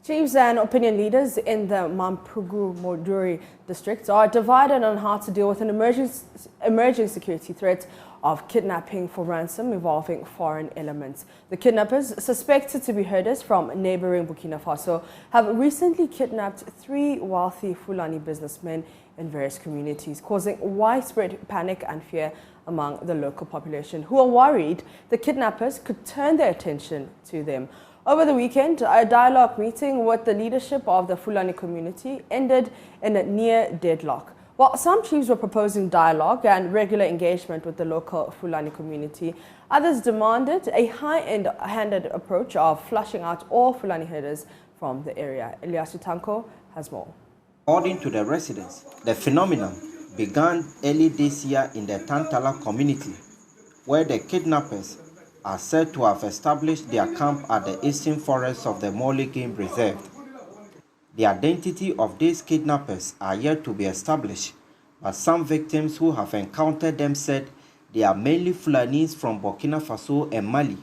Chiefs and opinion leaders in the MAODURI district are divided on how to deal with an emerging security threat of kidnapping for ransom involving foreign elements. The kidnappers, suspected to be herders from neighboring Burkina Faso, have recently kidnapped 3 wealthy Fulani businessmen in various communities, causing widespread panic and fear among the local population, who are worried the kidnappers could turn their attention to them. Over the weekend, a dialogue meeting with the leadership of the Fulani community ended in a near deadlock. While some chiefs were proposing dialogue and regular engagement with the local Fulani community, others demanded a high-handed approach of flushing out all Fulani herders from the area. Elias Utanko has more. According to the residents, the phenomenon began early this year in the Tantala community, where the kidnappers are said to have established their camp at the eastern forests of the Mole Game Reserve. The identity of these kidnappers are yet to be established, but some victims who have encountered them said they are mainly Fulanis from Burkina Faso and Mali.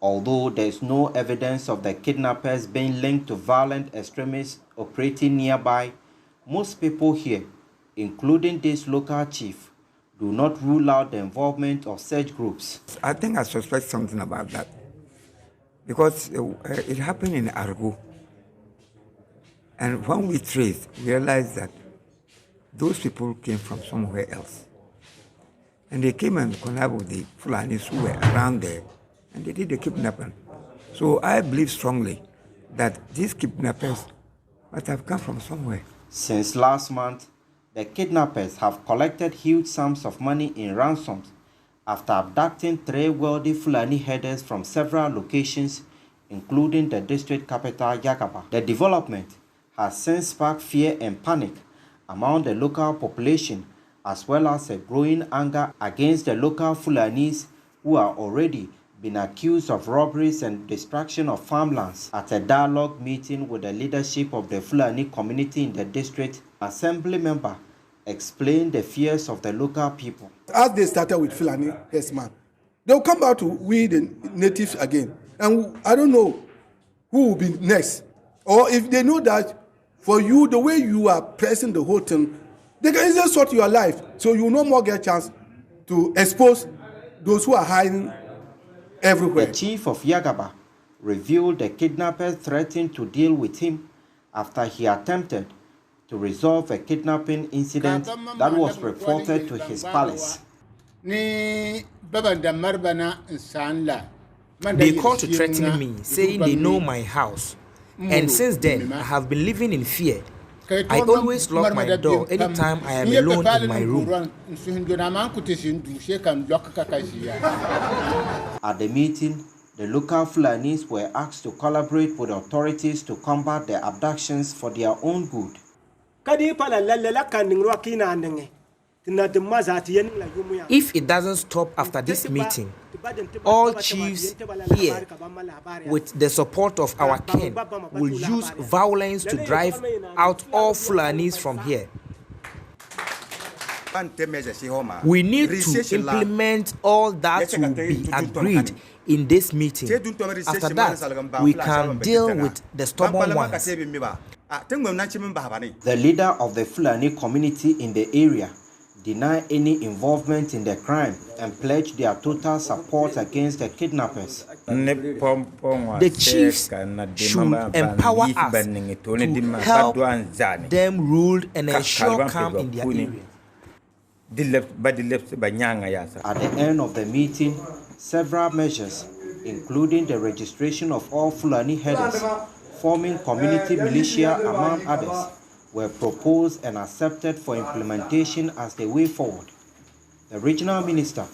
Although there is no evidence of the kidnappers being linked to violent extremists operating nearby, most people here, including this local chief, do not rule out the involvement of such groups. I think I suspect something about that, because it happened in Argo. And when we traced, we realized that those people came from somewhere else. And they came and collabed with the Fulanis who were around there, and they did the kidnapping. So I believe strongly that these kidnappers must have come from somewhere. Since last month, the kidnappers have collected huge sums of money in ransoms after abducting 3 wealthy Fulani herders from several locations, including the district capital, Yagaba. The development has since sparked fear and panic among the local population, as well as a growing anger against the local Fulanis who are already been accused of robberies and destruction of farmlands. At a dialogue meeting with the leadership of the Fulani community in the district, assembly member explained the fears of the local people. As they started with Fulani herdsmen, they'll come back to we the natives again. And I don't know who will be next. Or if they know that for you, the way you are pressing the whole thing, they can easily sort your life. So you no more get a chance to expose those who are hiding everywhere. The chief of Yagaba revealed the kidnappers threatened to deal with him after he attempted to resolve a kidnapping incident that was reported to his palace. They called to threaten me, saying they know my house. And since then, I have been living in fear. I always lock my door anytime I am alone in my room. At the meeting, the local Fulanis were asked to collaborate with authorities to combat the abductions for their own good. If it doesn't stop after this meeting, all chiefs here, with the support of our kin, will use violence to drive out all Fulanis from here. We need to implement all that will be agreed in this meeting. After that, we can deal with the stubborn ones. The leader of the Fulani community in the area deny any involvement in the crime and pledge their total support against the kidnappers. The chiefs should empower us to help them rule and ensure calm in their area. At the end of the meeting, several measures, including the registration of all Fulani herders, forming community militia among others, were proposed and accepted for implementation as the way forward. The regional minister,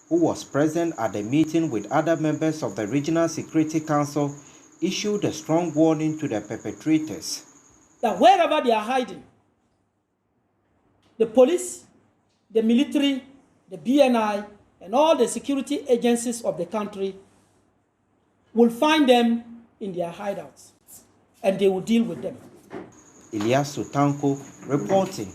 who was present at the meeting with other members of the Regional Security Council, issued a strong warning to the perpetrators. That wherever they are hiding, the police, the military, the BNI, and all the security agencies of the country will find them in their hideouts, and they will deal with them. Elias Utanko reporting.